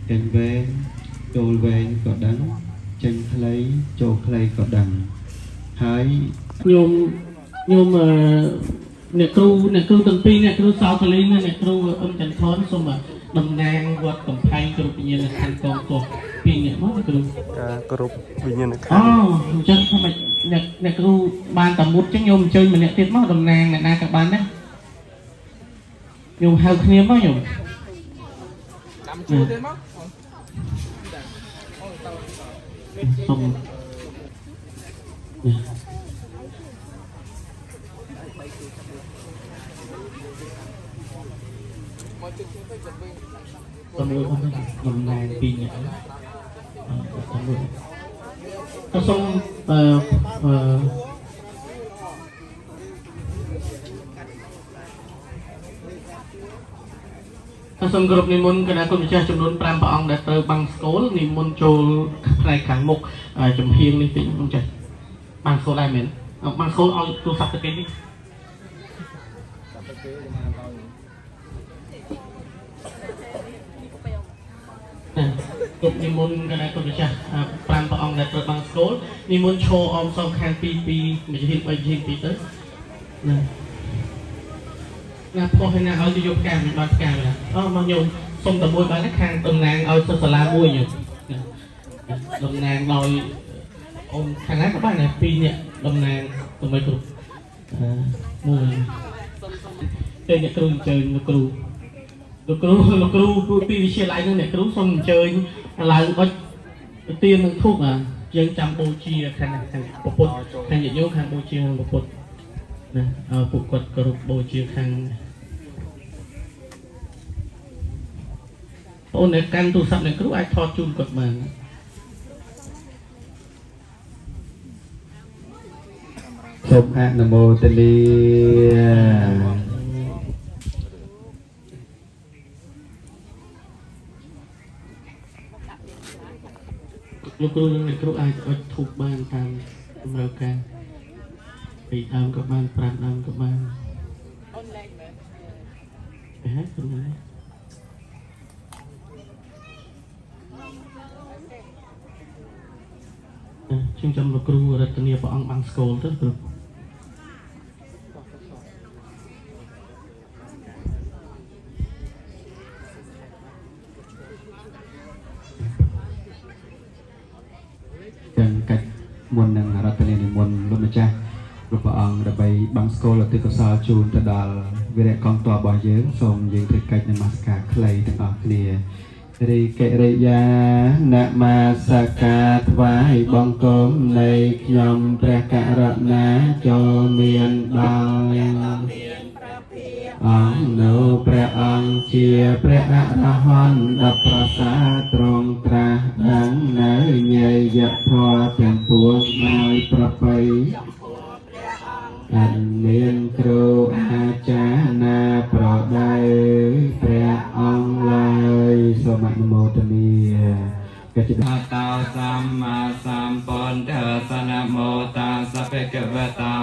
kênh venចូលវែងក៏ដឹងចេញខ្លីចូលខ្លីក៏ដឹងហើយញោមអ្នកគ្រូទាំងពីរអ្នកគ្រូសោកលីនិងអ្នកគ្រូអ៊ុំចន្ទថនសូមតំណាងវត្តកំផែងគ្រប់វិញ្ញាណក្ខន្ធកងទោះពីរអ្នកមកគ្រូគ្រប់វិញ្ញាណក្ខន្ធអញ្ចឹងខ្ញុំអ្នកគ្រូបានតែមុតចឹងញោមអញ្ជើញម្នាក់ទៀតមកតំណាងអ្នកណាក៏បានដែរញោមហៅគ្នាមកញោមតាមជួទៀតមកសូមតំមួយផងតំណាងពីរនាក់តំមួយក៏សូមសូមគ្រប់និមន្តគណៈគុណម្ចាស់ចំនួន5ព្រះអង្គដែលត្រូវបាំងស្គលនិមន្តចូលផ្នែកខាងមុខចំហៀងនេះតិចគុណម្ចាស់បាំងស្គលដែរមែនបាំងស្គលឲ្យទូរស័ព្ទទៅគេនេះគ្រប់និមន្តគណៈគុណម្ចាស់5ព្រះអង្គដែលត្រូវបាំងស្គលនិមន្តឈរអមសងខាង2មួយហៀង3ហៀង2ទៅណាពោះឲ្យណាឲ្យទៅយកផ្កាមិនបានផ្កាទេមកញោមសុំតែមួយបានខាងតំណាងឲ្យសិស្សសាលាមួយញោមតំណាងដោយអូនខាងណាក៏បានដែរ2នាក់តំណាងដើម្បីគ្រប់មួយតែអ្នកគ្រូអញ្ជើញលោកគ្រូពីវិទ្យាល័យនឹងអ្នកគ្រូសូមអញ្ជើញឡើងអុចទាននឹងធូបយើងចាំបូជាខាងពុទ្ធខាងញាតិញោមខាងបូជាខាងពុទ្ធណាពួកគាត់គោរពបូជាខាងអូនអ្នកកាន់ទូរស័ព្ទអ្នកគ្រូអាចថតជូនគាត់បានសូមអនុមោទនាលោកគ្រូនិងអ្នកគ្រូអាចអុជធូបបានតាមតម្រូវការ2ដើមក៏បាន5ដើមក៏បានអូនលែងមែនខ្លួនណាខ្ញុំចាំលោកគ្រូរតនាព្រះអង្គបាំងស្គលទៅគ្រូចឹងកាច់មុននឹងរតនានិមន្តលោកម្ចាស់ព្រះអង្គដើម្បីបាំងស្គលឧទ្ទិសកុសលជូនទៅដល់វីរៈកងទ័ពរបស់យើងសូមយើងធ្វើកិច្ចនមស្ការខ្លីទាំងអស់គ្នារីកិរិយានមាសការថ្វាយបង្គំនៃខ្ញុំព្រះករុណាចូលមានដល់អង្គនៅព្រះអង្គជាព្រះអរហន្តដល់ប្រសាទ្រង់ត្រាស់ដឹងនៅញយធម៌ទាំងពួងដោយប្រពៃអនមានគ្រូអាចារ្យណាប្រដៅព្រះអង្គឡើយសូមអនុមោទនាកច្ឆតាតោសម្មាសម្ពុទ្ធសនមោតាសភគវតោ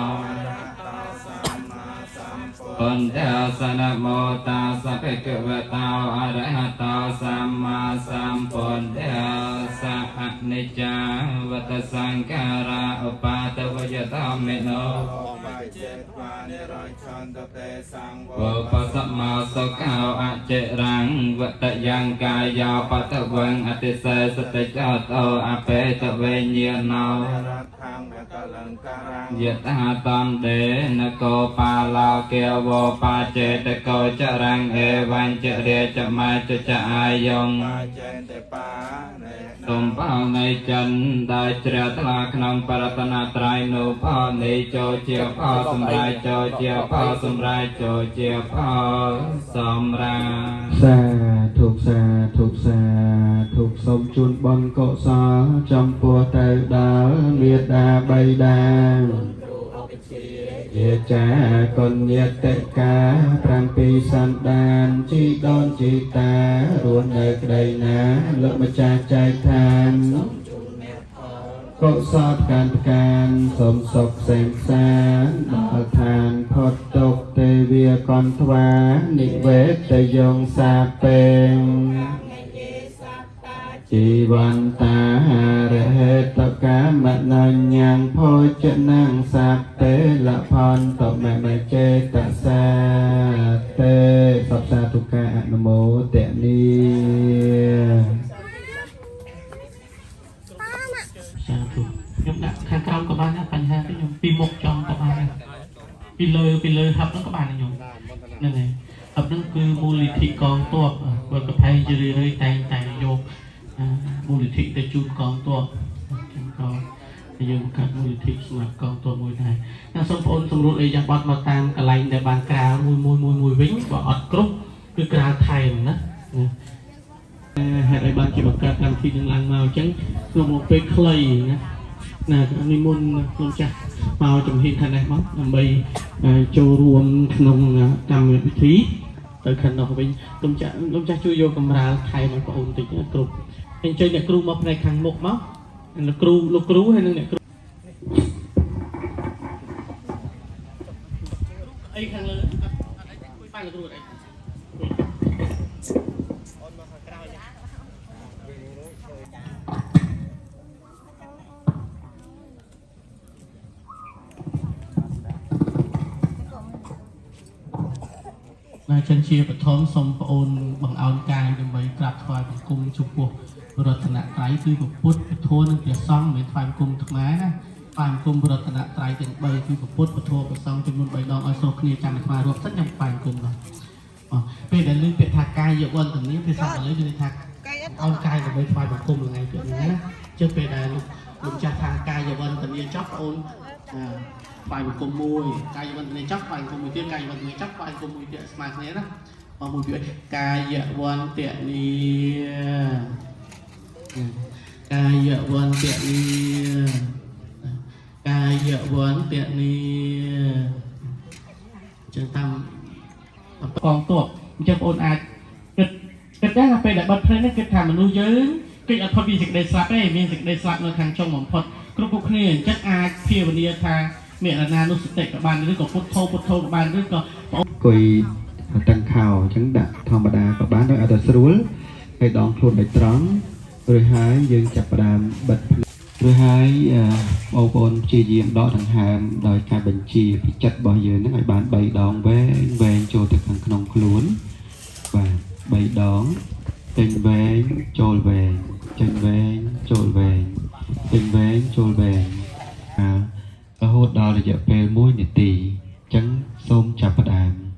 ពុទ្ធសនមោតាសភគវតោអរហតោសម្មាសម្ពុទ្ធសអនិច្ចាវតសង្ខារាឧបាទវយតមេណោពុបសមោសុខោអចិរាំងវតយ៉ាងកាយោបតវੰអតិសេសតិចតោអបេតវេញាណោយថាតំដេនគោបាឡោកេវោបាចេតកោចរាំងអេវញ្ចរាចមាចចអាយងសូមផលនៃចិនដែលជ្រះថ្លាក្នុងបរតនត្រ័យនោះផលនៃចូលជាផលសម្រាប់ចូលជាផលសម្រាប់ចូលជាផលសម្រាប់សាធុសាសូមជូនបុណ្យកុសលចំពោះទៅដល់មេត្តាបិតាយាចាកញ្ញាតិកា7សន្តានជីដូនជីតារស់នៅក្តីណាលោកម្ចាស់ចែកឋានកុសលកានសូមសុខសេមសានដល់ឋានផុតទុក្ខទេវាកន្ធ្វានិវេតយងសាពេង จีวันตาเรตกามะนัญญังโพชนังสัพเตละพรตมะเมเจตสาเตสัพสาทุกะอนุโมเตนีสาธุยกដាក់ខាងក្រោមក៏បានដែរបញ្ហាទេខ្ញុំពីមុខចំក៏បានដែរពីលើហឹបហ្នឹងក៏បានដែរខ្ញុំហ្នឹងហើយហឹបហ្នឹងគឺមូលនិធិកងទ័ពគាត់ក៏ប្រហែលជារឿយៗតែងតែយកមូលនិធិទៅជូនកងទ័ពចឹងក៏យើងកាត់មូលនិធិសម្រាប់កងទ័ពមួយដែរណាសូមបងប្អូនសម្រួលអីយ៉ាងបត់មកតាមកន្លែងដែលបានក្រាលមួយវិញបើអត់គ្រប់គឺក្រាលថែមណាហេតុអីបានជាបង្កើតកម្មវិធីនឹងឡើងមកអញ្ចឹងក្នុងមួយពេលខ្លីណានិមន្តខ្ញុំចាស់មកជំហានខាងនេះមកដើម្បីចូលរួមក្នុងកម្មវិធីទៅខាងនោះវិញខ្ញុំចាស់ជួយយកកម្រាលថែមឲ្យបងប្អូនតិចគ្រប់អញ្ចឹងអ្នកគ្រូមកផ្នែកខាងមុខមកលោកគ្រូហើយនិងអ្នកគ្រូអីខាងលើអត់បានលោកគ្រូអីចិនជាបឋមសូមប្អូនបង្អោនកាយដើម្បីក្រាបថ្វាយបង្គំចំពោះរតនត្រ័យគឺពុទ្ធពធនិងព្រះសង្ឃមិនថ្វាយបង្គំខ្មែរណាថ្វាយបង្គំរតនត្រ័យទាំង3គឺពុទ្ធពធព្រះសង្ឃចំនួន3ដងឲ្យស្រុកគ្នាចាំអាត្មារាប់សិនខ្ញុំថ្វាយបង្គំដល់ពេលដែលលើកពាក្យថាកាយវន្តនីភាសាបាលីគឺថាអោនកាយដើម្បីថ្វាយបង្គំថ្ងៃទៀតណាជិះពេលដែលលោកចាស់ថាកាយវន្តនីចប់ប្អូនថ្វាយបង្គំមួយកាយវន្តនីចប់ថ្វាយបង្គំមួយទៀតកាយវន្តនីចប់ថ្វាយបង្គំមួយទៀតស្មើគ្នាណាបងមួយទៀតកាយវន្តនីកាយវន្តនីកាយវន្តនីចឹងតាមកងទ័ពអញ្ចឹងបងប្អូនអាចគិតដែរពេលដែលបិទភ្នែកនេះគិតថាមនុស្សយើងគេអត់ផុតពីសេចក្តីស្លាប់ទេមានសេចក្តីស្លាប់នៅខាងចុងបំផុតគ្រប់គ្នាអញ្ចឹងអាចភាវនាថាមេរណានុសតិក៏បានឬក៏ពុទ្ធោក៏បានឬក៏អង្គុយតឹងខោអញ្ចឹងដាក់ធម្មតាក៏បានដោយអត់ទៅស្រួលហើយដងខ្លួនឲ្យត្រង់ឬហើយយើងចាប់ផ្ដើមបិទឬហើយបងប្អូនព្យាយាមដកដង្ហើមដោយការបញ្ជាពីចិត្តរបស់យើងហ្នឹងឲ្យបាន3ដងវែងចូលទៅខាងក្នុងខ្លួនបាទ3ដងចេញវែងចូលវែងចេញវែងចូលវែងចេញវែងចូលវែងរហូតដល់រយៈពេល1នាទីអញ្ចឹងសូមចាប់ផ្ដើម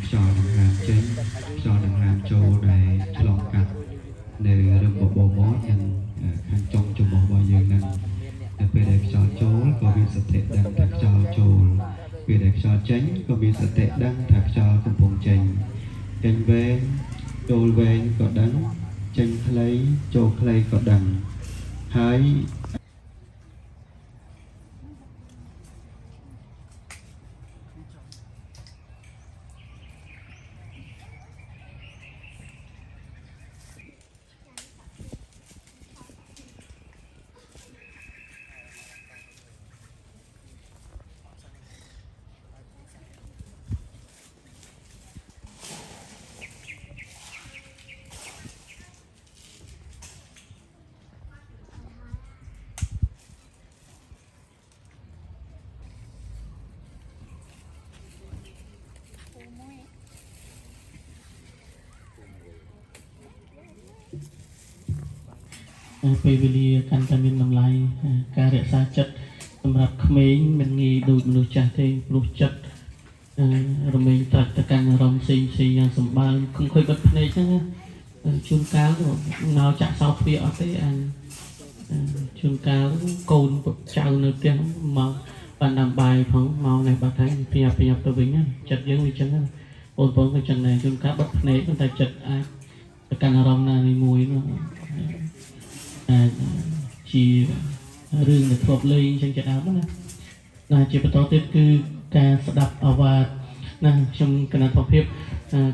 ខ្យល់ដង្ហើមចេញខ្យល់ដង្ហើមចូលដែលឆ្លងកាត់នៅរឹមបបោមាត់និងខាងចុងច្រមុះរបស់យើងនឹងនៅពេលដែលខ្យល់ចូលក៏មានសតិដឹងថាខ្យល់ចូលពេលដែលខ្យល់ចេញក៏មានសតិដឹងថាខ្យល់កំពុងចេញចេញវែងចូលវែងក៏ដឹងចេញខ្លីចូលខ្លីក៏ដឹងហើយ ពេលវេលាកាន់តែមានតម្លៃការរក្សាចិត្តសម្រាប់ក្មេងមិនងាយដូចមនុស្សចាស់ទេព្រោះចិត្តរមែងត្រាច់ទៅកាន់អារម្មណ៍ផ្សេងយ៉ាងសម្បើមខំខុយបិទភ្នែកហ្នឹងជួនកាលងោចាក់សោទ្វារអត់ទេជួនកាលកូនចៅនៅផ្ទះមកបានដាំបាយផងមកនេះបាត់ហើយពីអាប់ទៅវិញចិត្តយើងវាចឹងបងប្អូនក៏ចឹងដែរជួនកាលបិទភ្នែកតែចិត្តអាចទៅកាន់អារម្មណ៍ណាមួយនោះជា រឿងដែលធ្លាប់លេងចឹងជាដើមណាជាបន្តទៀតគឺការស្ដាប់អាវ៉ាតណាខ្ញុំគណៈប្រភេទ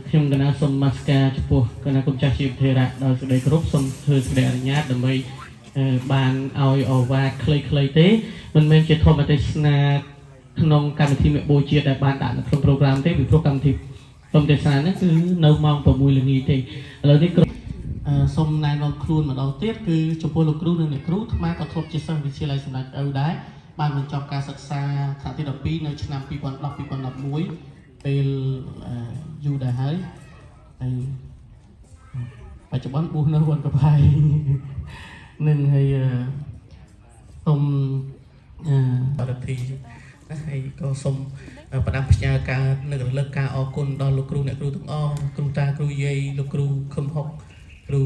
ខ្ញុំគណៈសូមមាសការចំពោះគណៈគុំចាស់ជាវិធរៈដោយសេចក្តីគោរពសូមធ្វើសេចក្តីអនុញ្ញាតដើម្បីបានឲ្យអាវ៉ាតខ្លីៗទេមិនមែនជាធម្មទេសនាក្នុងកម្មវិធីមេបូជាដែលបានដាក់នៅក្នុងប្រូក្រាមទេពីព្រោះកម្មវិធីធម្មទេសនាហ្នឹងគឺនៅម៉ោង6ល្ងាចទេឥឡូវនេះសូមណែនាំខ្លួនម្ដងទៀតគឺចំពោះលោកគ្រូនិងអ្នកគ្រូថ្មក៏ធ្លាប់ជាសិស្សវិទ្យាល័យសម្ដេចឪដែរបានបញ្ចប់ការសិក្សាថ្នាក់ទី12នៅឆ្នាំ2010-2011ពេលយូរដែរហើយបច្ចុប្បន្នបួសនៅវត្តកផៃនឹងហើយសូមបរិទ្ធីណាហើយក៏សូមផ្ដាំផ្ញើការនឹករលឹកការអរគុណដល់លោកគ្រូអ្នកគ្រូទាំងអស់គ្រូតាគ្រូយាយលោកគ្រូខឹមហុកគ្រូ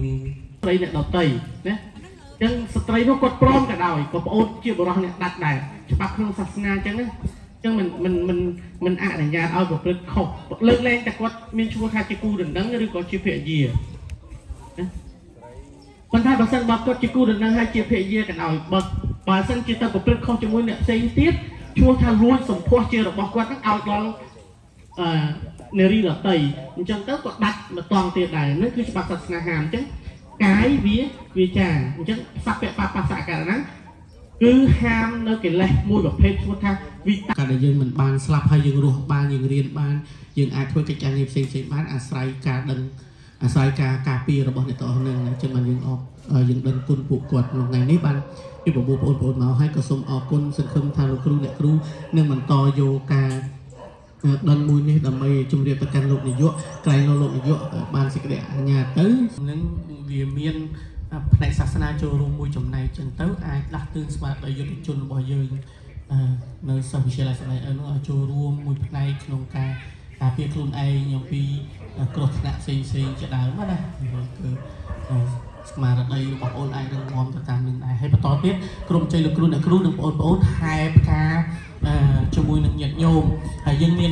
ស្រីអ្នកដតីណាអញ្ចឹងស្ត្រីនោះគាត់ព្រមក៏ដោយក៏ប្អូនជាបរិសុទ្ធអ្នកដាច់ដែរច្បាប់ក្នុងសាសនាអញ្ចឹងណាអញ្ចឹងមិនអនុញ្ញាតឲ្យប្រព្រឹត្តខុសលើកលែងតែគាត់មានឈ្មោះថាជាគូដណ្ដឹងឬក៏ជាភរិយាណាប៉ុន្តែបើសិនបើគាត់ជាគូដណ្ដឹងហើយជាភរិយាក៏ដោយបើសិនជាទៅប្រព្រឹត្តខុសជាមួយអ្នកផ្សេងទៀតឈ្មោះថាលួចសម្ផស្សជារបស់គាត់នឹងឲ្យដល់នារីដតីអញ្ចឹងទៅគាត់ដាច់មកតង់ទៀតដែរនេះគឺច្បាប់សាសនាហាមអញ្ចឹងកាយវាចាអញ្ចឹងសព្វបបសករណាគឺហាមនៅកិលេសមួយប្រភេទឈ្មោះថាវិតកាលដែលយើងមិនបានស្លាប់ហើយយើងរស់បានយើងរៀនបានយើងអាចធ្វើកិច្ចការងារផ្សេងៗបានអាស្រ័យការដឹងអាស្រ័យការការពាររបស់អ្នកតោះនឹងអញ្ចឹងបានយើងដឹងគុណពួកគាត់ក្នុងថ្ងៃនេះបានពីបងប្អូនមកហើយក៏សូមអរគុណសង្ឃឹមថាលោកគ្រូអ្នកគ្រូនឹងបន្តយកការដឹងមួយនេះដើម្បីជម្រាបទៅកាន់លោកនាយកក្រែងលោកនាយកបានសេចក្តីអនុញ្ញាតទៅនឹងវាមានផ្នែកសាសនាចូលរួមមួយចំណែកចឹងទៅអាចដាស់តឿនស្មារតីយុទ្ធជនរបស់យើងនៅសិស្សវិទ្យាល័យស្ដីឲ្យនោះចូលរួមមួយផ្នែកក្នុងការការពារខ្លួនឯងអំពីគ្រោះថ្នាក់ផ្សេងជាដើមណាគឺស្មារតីរបស់អូនអាចរឹងមាំទៅតាមនឹងដែរហើយបន្តទៀតក្រុមជ័យលោកគ្រូអ្នកគ្រូនិងបងប្អូនហែផ្កាជាមួយនឹងញាតិញោមហើយយើងមាន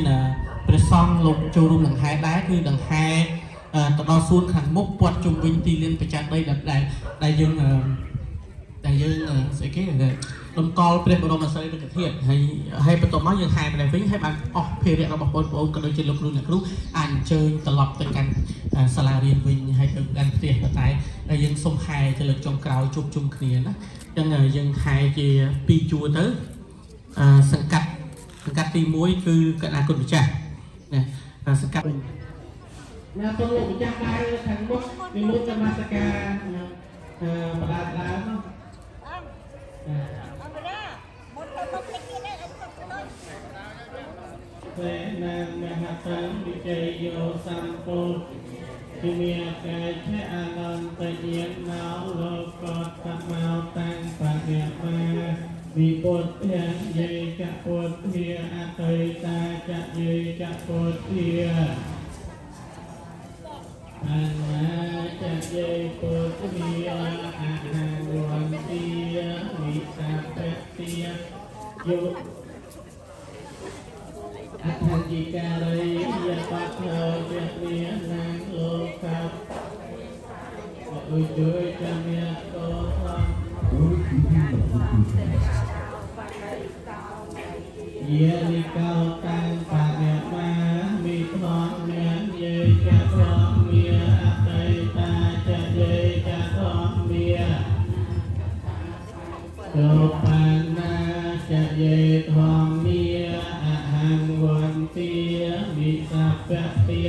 ព្រះសង្ឃលោកចូលរួមនឹងហែដែរគឺនឹងហែទៅដល់សួនខាងមុខព័ទ្ធជុំវិញទីលានប្រចាំដីដែលយើងស្អីគេតម្កល់ព្រះបរមសារីរិកធាតុហើយបន្ទាប់មកយើងហែម្ដងវិញហើយបានអស់ភារៈរបស់បងប្អូនក៏ដូចជាលោកគ្រូអ្នកគ្រូអាចអញ្ជើញត្រឡប់ទៅកាន់សាលារៀនវិញហើយទៅកាន់ផ្ទះតែយើងសុំហែទៅលើកចុងក្រោយជួបជុំគ្នាណាអញ្ចឹងយើងហែជា2ជួរទៅសង្កាត់ទី1គឺកណ្ដាលគុណម្ចាស់ណាសង្កាត់ណាទៅលោកម្ចាស់ដែរខាងមុខនិមន្តនមស្ការបដាដើមនោះព្រះនាមមហាសង្ឃវិជ័យយោសម្ពុទ្ធជាមានកាយជាអនន្តញាណោលោកតតមោតាំងបញ្ញាមាវិពុទ្ធយ៉ាងយេចពុទ្ធធាអតីតាចយេចពុទ្ធធាអនាចយេពុទ្ធធាអហង្វន្តិវិសាពតិយុអថន្តិការីយបតោវេទនានាងលោកៈឧជួយចាំយតោយានិកោតាំងបញ្ញាមាមិធម្មមានយេចធម្មមាអតីតាចយេចធម្មមាយោបណ្ណាចយេធម្មមាអហង្វន្តិវិសាពតិ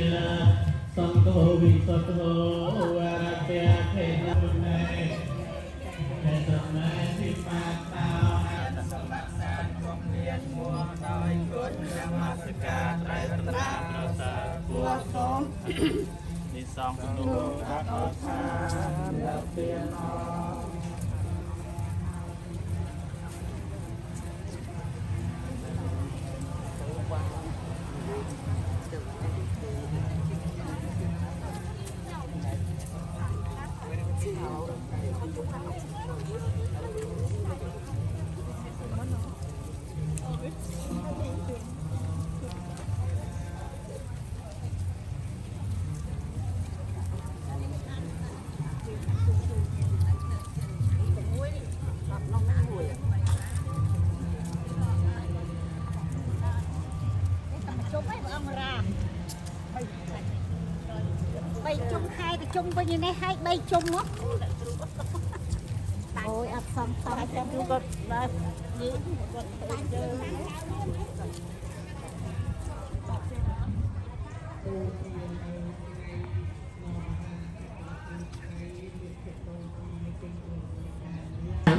សង្ឃោវិសុទ្ធោវរតេខេណមេ សម័យពិបាកតោសម្បត្តិសានគំរៀនមួមដោយគុណនមស្ការត្រៃរតនប្រសើរគួរសូមនិសងគុណអរថាដល់ពីអ ជុំវិញនេះឲ្យ3ជុំមកអូយអត់សំតាមចាំគាត់ដល់យើងគាត់ដាច់យើង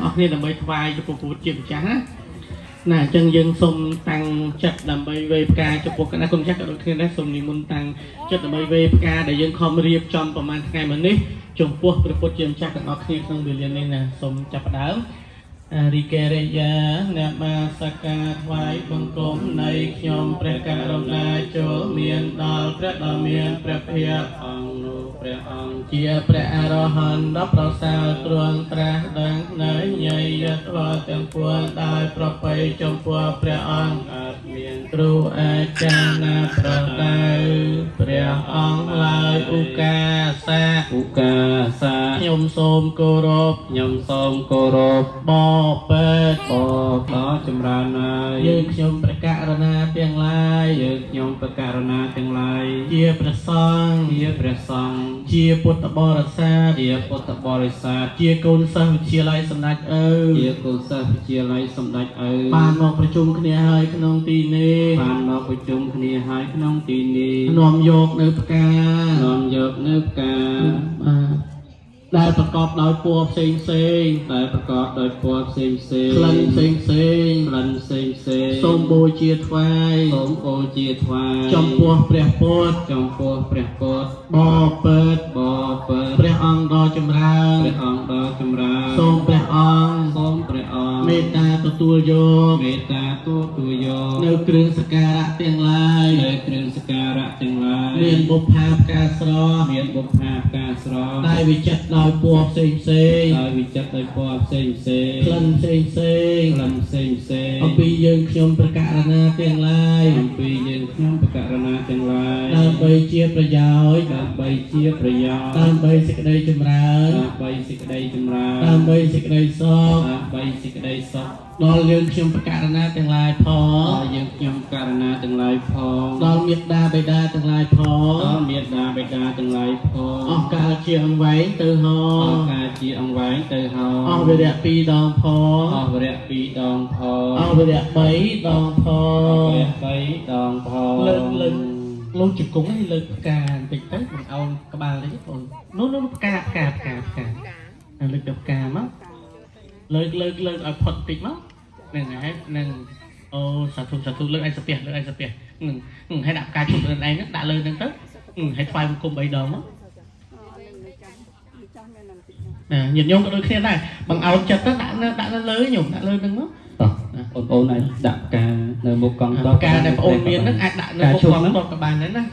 អស់គ្នាដើម្បីថ្វាយចំពោះពុទ្ធជាម្ចាស់ណាអញ្ចឹងយើងសូមតាំងចិត្តដើម្បីវេផ្កាចំពោះគណៈគុណចាស់ក៏ដូចគ្នាដែរសូមនិមន្តតាំងចិត្តដើម្បីវេផ្កាដែលយើងខំរៀបចំប្រហែលថ្ងៃមុននេះចំពោះព្រះពុទ្ធជាម្ចាស់ទាំងអស់គ្នាក្នុងវេលានេះណាសូមចាប់ផ្ដើមរីកេរិយាអ្នកបាសកាថ្វាយបង្គំនៃខ្ញុំព្រះករុណាចូលមានដល់ព្រះដ៏មានព្រះភិក្ខអង្គនោះព្រះអង្គជាព្រះអរហន្តដ៏ប្រសើរទ្រង់ត្រាស់ដឹងនៅញយត្រាទាំងពួងដោយប្រពៃចំពោះព្រះអង្គអត់មានគ្រូអាចារ្យណាប្រដៅព្រះអង្គឡើយឧកាសាខ្ញុំសូមគោរពបពេតដ៏ចម្រើនហើយយើងខ្ញុំព្រះករុណាទាំងឡាយជាព្រះសង្ឃជាពុទ្ធបរិស័ទជាកូនសិស្សវិទ្យាល័យសម្ដេចឪបានមកប្រជុំគ្នាហើយក្នុងទីនេះនាំយកនៅផ្កាដែលប្រកបដោយពណ៌ផ្សេងក្លិនផ្សេងសូមបូជាថ្វាយចំពោះព្រះពុទ្ធបបិទ្ធព្រះអង្គដ៏ចម្រើនសូមព្រះអង្គមេត្តាទទួលយកនៅគ្រឿងសក្ការៈទាំងឡាយមានបុព្វាផ្កាស្រស់ដែលវិចិត្រដោយពណ៌ផ្សេងក្លិនផ្សេងអំពីយើងខ្ញុំព្រះករុណាទាំងឡាយដើម្បីជាប្រយោជន៍ដើម្បីសេចក្តីចម្រើនដើម្បីសេចក្តីសុខដល់យើងខ្ញុំព្រះករុណាទាំងឡាយផងដល់មេត្តាបិតាទាំងឡាយផងអស់កាលជាអង្វែងទៅហោអស់វិរៈ2 ដងផងអស់វិរៈ3 ដងផងលើកលោកជង្គង់ឲ្យលើកផ្កាបន្តិចទៅបងអោនក្បាលនេះបងនោះផ្កាលើកទៅផ្កាមកលើកឲ្យផុតតិចមកហ្នឹងហើយហ្នឹងអូសាធុលើកឲ្យសាពះហ្នឹងហើយដាក់ផ្កាជុំលើឯងហ្នឹងដាក់លើហ្នឹងទៅហើយថ្វាយបង្គំ3 ដងមកញាតិញោមក៏ដូចគ្នាដែរបងអោនចិត្តទៅដាក់នៅលើញោមដាក់លើហ្នឹងមកបងប្អូនអាចដាក់ផ្កានៅមុខកង់តបផ្កាដែលបងអូនមានហ្នឹងអាចដាក់នៅមុខកង់តបក៏បានដែរណា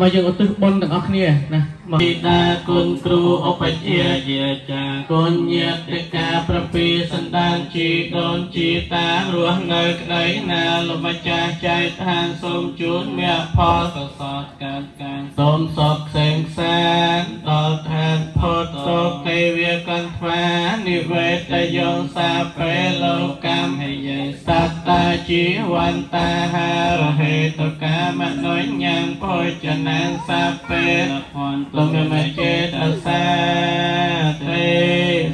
មកយើងឧទ្ទិសបុណ្យទាំងអស់គ្នាណាមកពីតាគុណគ្រូឧបជាយាចាគុណញាតិកាប្រពីសន្តានជីដូនជីតារស់នៅក្តីណាលោកម្ចាស់ចែកឋានសូមជូនមេផលកសលកើតកាងសូមសុខក្សេងសានដល់ឋានផុតសុខទេវាកន្ធវានិវេតយោសាពេលោកម្មហេយេសត្តាជីវន្តាហារហេតកាមនុញ្ញងពោចនាងសាពេលំមេចេតសាទេ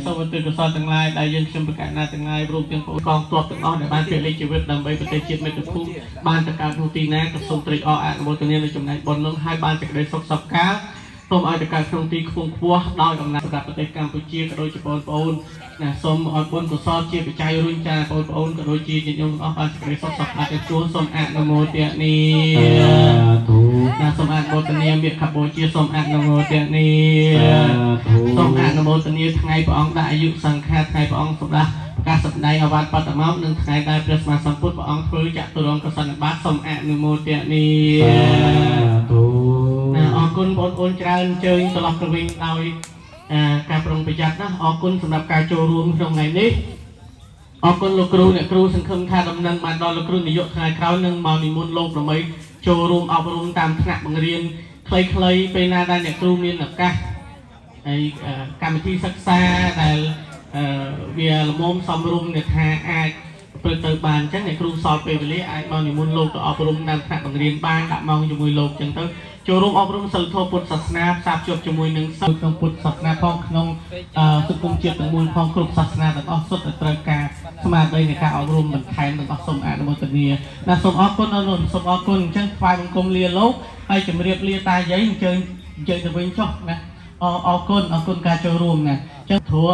សូមឧទ្ទិសកុសលទាំងឡាយដែលយើងខ្ញុំប្រកាសណាទាំងឡាយរួមទាំងបងកងទ័ពទាំងអស់ដែលបានពលិជីវិតដើម្បីប្រទេសជាតិមេត្តាភូមិបានទៅកើតក្នុងទីណាក៏សូមត្រេកអរអនុមោទនានៅចំណែកបុណ្យនោះហើយបានសេចក្តីសុខសប្ការសូមឲ្យទៅកើតក្នុងទីខ្ពង់ខ្ពស់ដោយអំណាចប្រទេសកម្ពុជាក៏ដូចជាបងប្អូនណាសូមឲ្យបុណ្យកុសលជាបច្ច័យរុញចាបងប្អូនក៏ដូចជាញាតិញោមទាំងអស់បានសេចក្តីសុខសប្ការទៅជួនសូមអនុមោទនាណាសូមអនុមោទនាមេខបូជាសូមអនុមោទនាសូមអនុមោទនាថ្ងៃព្រះអង្គដាក់អាយុសង្ខារថ្ងៃព្រះអង្គសម្រាប់ប្រកាសសម្ដែងអវត្តបត្តមោកនិងថ្ងៃដែលព្រះសម្មាសម្ពុទ្ធព្រះអង្គធ្វើចតុរង្គកសិណបាតសូមអនុមោទនាអរគុណបងប្អូនច្រើនអញ្ជើញត្រឡប់ទៅវិញដោយការប្រុងប្រយ័ត្នណាអរគុណសម្រាប់ការចូលរួមក្នុងថ្ងៃនេះអរគុណលោកគ្រូអ្នកគ្រូសង្ឃឹមថាដំណឹងបានដល់លោកគ្រូនាយកថ្ងៃក្រោយនឹងមកនិមន្តលោកដើម្បីចូលរួមអប់រំតាមថ្នាក់បង្រៀនខ្លីៗពេលណាដែលអ្នកគ្រូមានឱកាសហើយកម្មវិធីសិក្សាដែលវាល្មមសំរុំអ្នកថាអាច เปิดเติมบานจังในครูสอบไปเรื่อยไอ้มองอยู่มุนโลกต่ออบรมดังขณะเรียนบ้านดักมองอยู่มุยโลกจังเตอโจรมอบรมสัลโทพุทธศาสนาทราบจบจมุยหนึ่งสักพุทธศาสนาพองนงสุขุมเจียตมุยพองกรุบศาสนาแต่ก็สุดตระการสมาธิในการอบรมเหมือนไทยมันก็สมอาณโมตเนียนะสมอกุลอนุสมอกุลจังฝ่ายบังคมเลียโลกไอ้จะมาเรียบเลียตายยัยเจอตะเวนชอบนะอกุลการโจรมนะจังถัว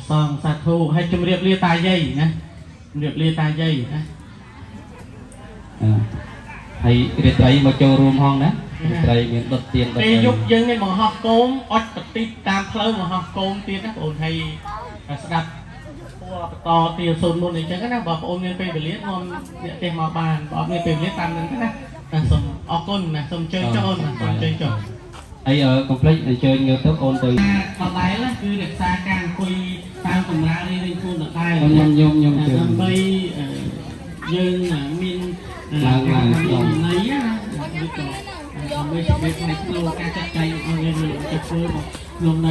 ซองสาธุให้จะมาเรียบเลียตายยัยนะเรียบเลียตายยัยนะให้เรียนไตรมาโจรวมห้องนะไตรมีดเตียนด ไปยุบยังในหมอฮอกโกมอดติดตามเพลิงหมอฮอกโกมเตียนนะโอนให้สดับต่อเตียโซนบนอีกจังก็นะบอกโอนเงินไปเลี้ยงนเนี่ยเต็มมาบานบอกเงินไปเลี้ยงตามนั้นก็นะสมออกก้นนะสมเจยโจนนะสมเจยโจนไอ้คอมเพล็กซ์เจอเงินทั้งโอนtừ ต่อไปแล้วคือเด็กสาการคุยตามตำราเรียนคูณได้ยมเจอ ไปยืนมินไหนนะไม่ใช่ในโลกการจัดใจเอาเงินจะเพิ่มลงใน